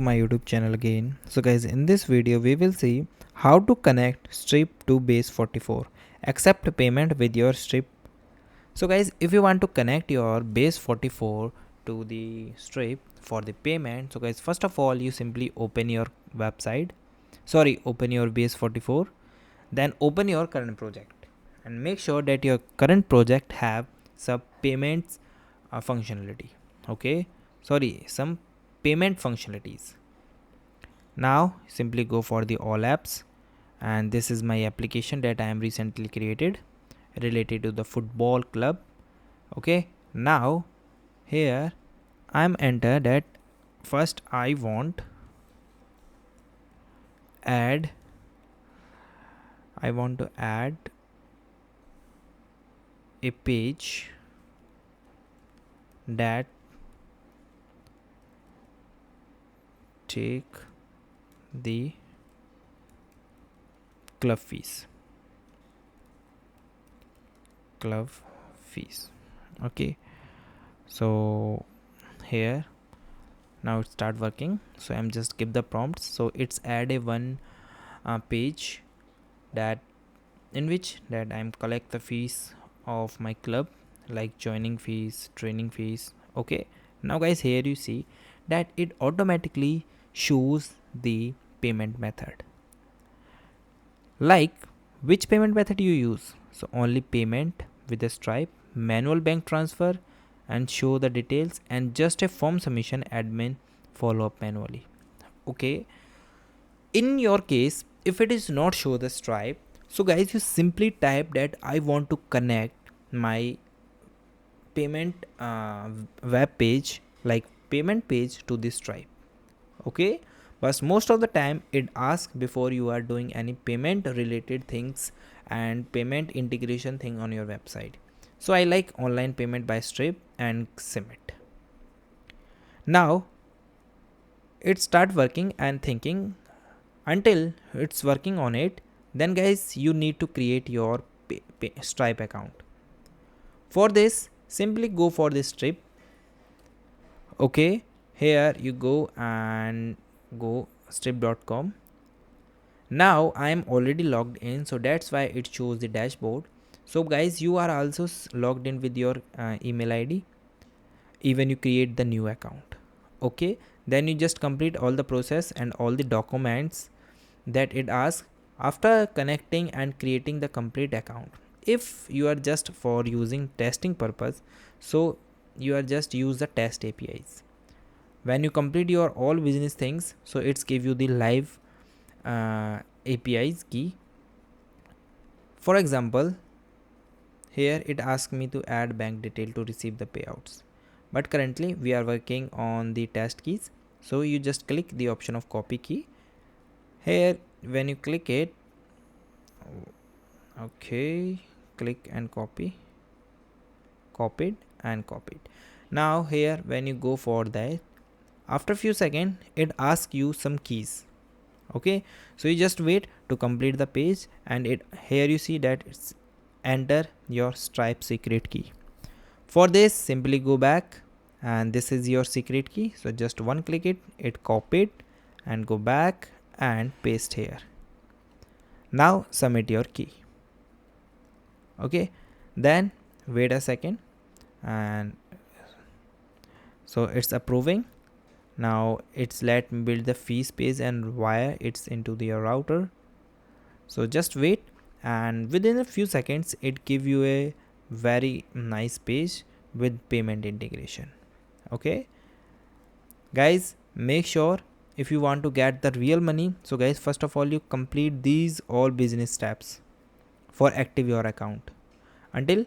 My YouTube channel again. So guys, in this video we will see how to connect Stripe to base 44, accept payment with your Stripe. So guys, if you want to connect your base 44 to the Stripe for the payment, so guys, first of all you simply open your website, open your base 44, then open your current project and make sure that your current project have some payments functionality. Some payment functionalities. Now simply go for the all apps, and this is my application that I am recently created related to the football club. Okay, now here I am enter that first I want add I want to add a page that take the club fees. Okay, so here now it start working. So I'm just give the prompts. So it's add a one page that in which that I'm collect the fees of my club, like joining fees, training fees. Okay, now guys, here you see that it automatically shows the payment method, like which payment method you use. So only payment with a Stripe, manual bank transfer, and show the details, and just a form submission admin follow up manually. Okay, in your case, if it is not show the Stripe, so guys, you simply type that I want to connect my payment web page, like payment page, to this Stripe. Okay, but most of the time it asks before you are doing any payment related things and payment integration thing on your website. So I like online payment by Stripe and submit. Now it start working and thinking. Until it's working on it, then guys, you need to create your Stripe account. For this, simply go for this Stripe. Okay, here you go and go stripe.com. Now I am already logged in, so that's why it shows the dashboard. So guys, you are also logged in with your email ID even you create the new account. Okay, then you just complete all the process and all the documents that it asks after connecting and creating the complete account. If you are just for using testing purpose, so you are just use the test APIs. When you complete your all business things, so it's give you the live APIs key. For example, here it asks me to add bank detail to receive the payouts, but currently we are working on the test keys. So you just click the option of copy key. Here when you click it, okay, click and copied and copied. Now here when you go for that, after few seconds it asks you some keys. Okay, so you just wait to complete the page, and it here you see that it's enter your Stripe secret key. For this, simply go back, and this is your secret key. So just one click it copied, and go back and paste here. Now submit your key. Okay, then wait a second, and so it's approving. Now it's let me build the fees page and wire it's into the router. So just wait, and within a few seconds it give you a very nice page with payment integration. Okay guys, make sure if you want to get the real money, so guys, first of all you complete these all business steps for active your account. Until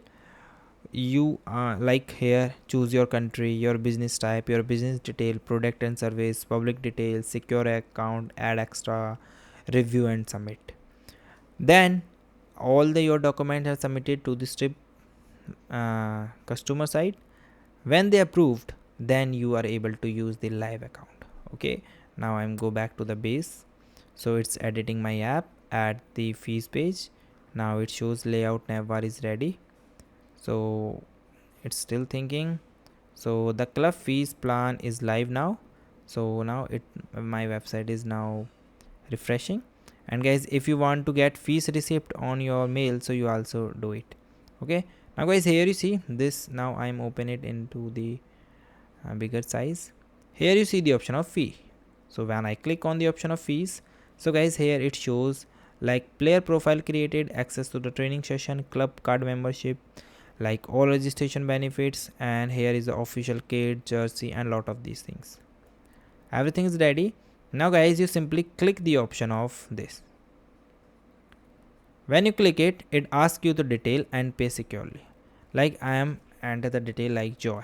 you like here, choose your country, your business type, your business detail, product and service, public details, secure account, add extra, review and submit. Then all your documents are submitted to the Stripe customer side. When they approved, then you are able to use the live account. Okay, now I'm go back to the base. So it's editing my app at the fees page. Now it shows layout navbar is ready. So it's still thinking. So the club fees plan is live now. So now my website is now refreshing. And guys, if you want to get fees receipt on your mail, so you also do it. Okay, now guys, here you see this. Now I'm open it into the bigger size. Here you see the option of fee. So when I click on the option of fees, so guys, here it shows like player profile created, access to the training session, club card membership, like all registration benefits, and here is the official kit, jersey, and lot of these things. Everything is ready. Now guys, you simply click the option of this. When you click it, it asks you the detail and pay securely. Like I am enter the detail like Joy,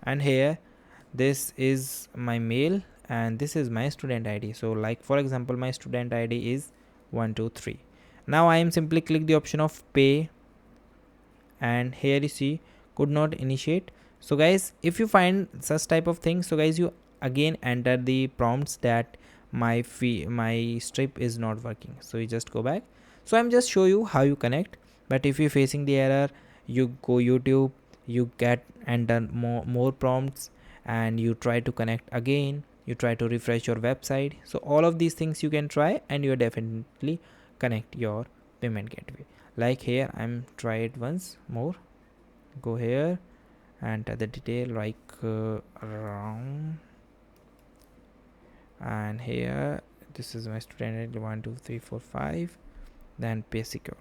and here this is my mail and this is my student ID. So like for example, my student ID is 123. Now I am simply click the option of pay, and here you see could not initiate. So guys, if you find such type of thing, so guys, you again enter the prompts that my strip is not working, so you just go back. So I'm just show you how you connect, but if you're facing the error, you go YouTube, you get enter more prompts, and you try to connect again, you try to refresh your website. So all of these things you can try, and you definitely connect your payment gateway. Like here I'm try it once more. Go here and enter the detail like around, and here this is my student ID 12345, then pay secure.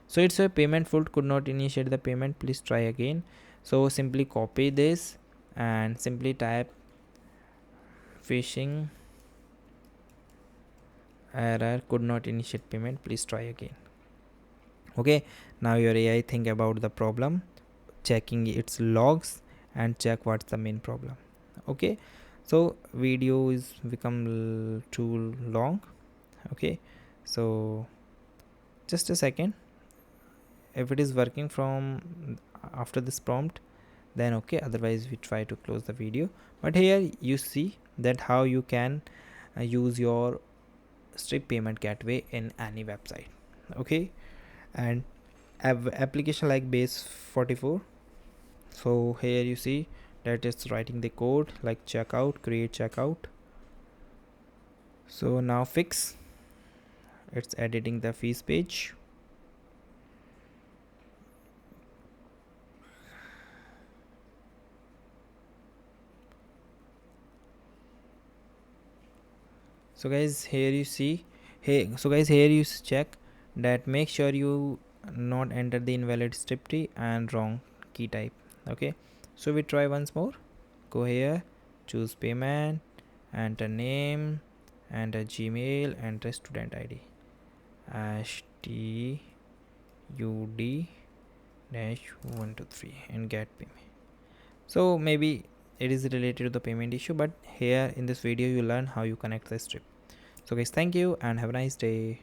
So it's a payment failed, could not initiate the payment, please try again. So simply copy this and simply type phishing error, could not initiate payment, please try again. Okay, now your AI think about the problem, checking its logs and check what's the main problem. Okay, so video is become too long. Okay, so just a second. If it is working from after this prompt, then okay, otherwise we try to close the video. But here you see that how you can use your Stripe payment gateway in any website. Okay, and application like base 44. So here you see that it's writing the code like checkout, create checkout. So now fix, it's editing the fees page. So guys, here you see, hey, so guys, here you check that make sure you not enter the invalid strip tree and wrong key type. Okay, so we try once more. Go here, choose payment, enter name, enter Gmail, enter student ID STUD-123 and get payment. So maybe it is related to the payment issue, but here in this video you learn how you connect the strip. So guys, thank you and have a nice day.